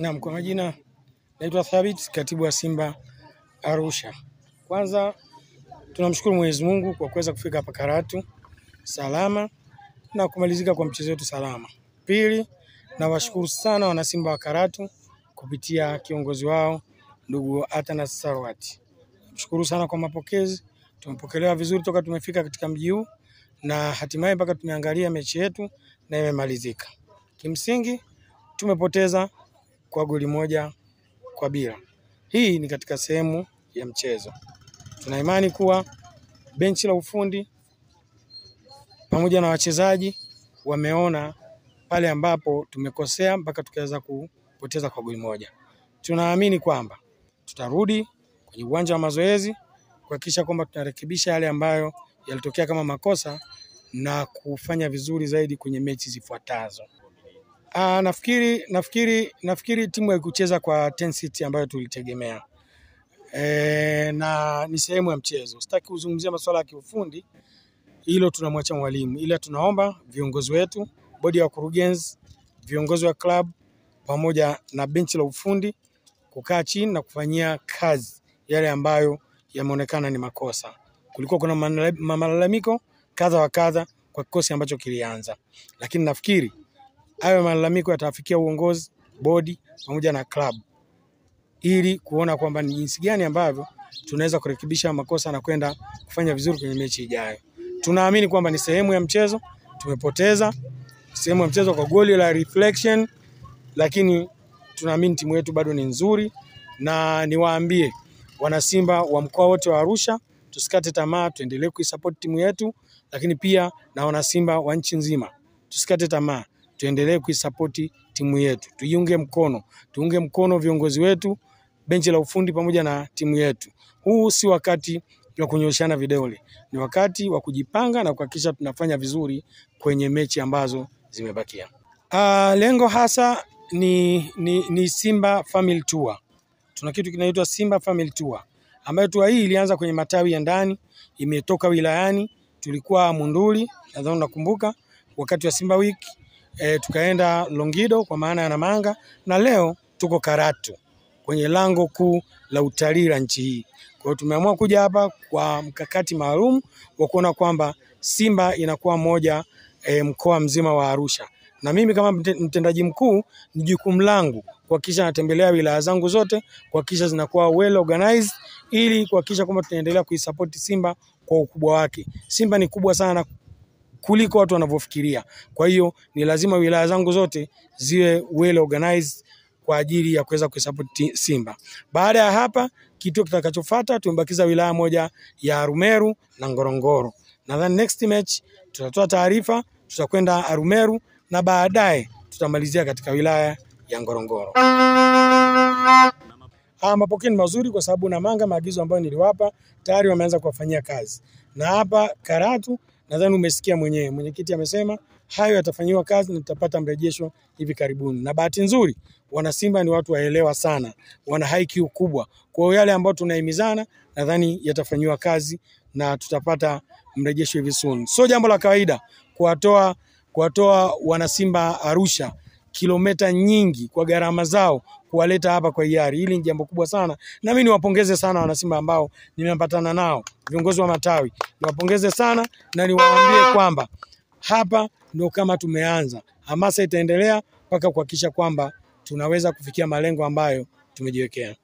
Naam, kwa majina naitwa Thabit, katibu wa Simba Arusha. Kwanza tunamshukuru Mwenyezi Mungu kwa kuweza kufika hapa Karatu salama na kumalizika kwa mchezo wetu salama. Pili, nawashukuru sana wana Simba wa Karatu kupitia kiongozi wao ndugu Atanas Sarwat. Mshukuru sana kwa mapokezi. Tumepokelewa vizuri toka tumefika katika mji huu na hatimaye mpaka tumeangalia mechi yetu na imemalizika. Kimsingi tumepoteza kwa goli 1-0. Hii ni katika sehemu ya mchezo. Tuna imani kuwa benchi la ufundi pamoja na wachezaji wameona pale ambapo tumekosea mpaka tukaweza kupoteza kwa goli 1. Tunaamini kwamba tutarudi kwenye uwanja wa mazoezi kuhakikisha kwamba tunarekebisha yale ambayo yalitokea kama makosa na kufanya vizuri zaidi kwenye mechi zifuatazo. Nafikiri timu haikucheza kwa intensity ambayo tulitegemea. Na ni sehemu ya mchezo. Sitaki kuzungumzia masuala ya kiufundi, hilo tunamwacha mwalimu. Ila tunaomba viongozi wetu, bodi ya wakurugenzi, viongozi wa club pamoja na benchi la ufundi kukaa chini na kufanyia kazi yale ambayo yameonekana ni makosa. Kulikuwa kuna malalamiko kadha wa kadha kwa kikosi ambacho kilianza. Lakini nafikiri hayo malalamiko yatafikia uongozi, bodi pamoja na club ili kuona kwamba ni jinsi gani ambavyo tunaweza kurekebisha makosa na kwenda kufanya vizuri kwenye mechi ijayo. Tunaamini kwamba ni sehemu ya mchezo, tumepoteza sehemu ya mchezo kwa goli la reflection, lakini tunaamini timu yetu bado ni nzuri na niwaambie wana Simba wa mkoa wote wa Arusha tusikate tamaa, tuendelee kuisupport timu yetu, lakini pia na wana Simba wa nchi nzima tusikate tamaa, tuendelee kuisupport timu yetu. Tuunge mkono viongozi wetu, benchi la ufundi pamoja na timu yetu. Huu si wakati wa kunyoshana vidole. Ni wakati wa kujipanga na kuhakikisha tunafanya vizuri kwenye mechi ambazo zimebakia. Lengo hasa ni Simba Family Tour. Tuna kitu kinaitwa Simba Family Tour, ambayo tour hii ilianza kwenye matawi ya ndani, imetoka wilayani. Tulikuwa Munduli, nadhani unakumbuka, wakati wa Simba Week. Tukaenda Longido kwa maana ya Namanga, na leo tuko Karatu kwenye lango kuu la utalii la nchi hii. Kwa hiyo tumeamua kuja hapa kwa mkakati maalum wa kuona kwamba Simba inakuwa moja mkoa mzima wa Arusha. Na mimi kama mtendaji mkuu ni jukumu langu kuhakikisha natembelea wilaya zangu zote, kuhakikisha zinakuwa well organized ili kuhakikisha kwamba tunaendelea kuisupport Simba kwa ukubwa wake. Simba ni kubwa sana kuliko watu wanavyofikiria. Kwa hiyo ni lazima wilaya zangu zote ziwe well organized kwa ajili ya kuweza kuisupport Simba. Baada ya hapa, kitu kitakachofuata tumebakiza wilaya moja ya Arumeru na Ngorongoro. Nadhani next match tutatoa taarifa, tutakwenda Arumeru na baadaye tutamalizia katika wilaya ya Ngorongoro. Mapokeo ni mazuri kwa sababu Namanga maagizo ambayo niliwapa tayari wameanza kuwafanyia kazi. Na hapa Karatu nadhani umesikia mwenyewe, mwenyekiti amesema hayo yatafanywa kazi na tutapata mrejesho hivi karibuni. Na bahati nzuri wana Simba ni watu waelewa sana, wana IQ kubwa. Kwa hiyo yale ambayo tunahimizana nadhani yatafanywa kazi na tutapata mrejesho hivi soon. Sio jambo la kawaida kuwatoa wana Simba Arusha kilomita nyingi kwa gharama zao kuwaleta hapa kwa hiari. Hili ni jambo kubwa sana. Na mimi niwapongeze sana wana Simba ambao nimepatana nao, viongozi wa matawi. Niwapongeze sana na niwaambie kwamba hapa ndio kama tumeanza. Hamasa itaendelea mpaka kuhakikisha kwamba tunaweza kufikia malengo ambayo tumejiwekea.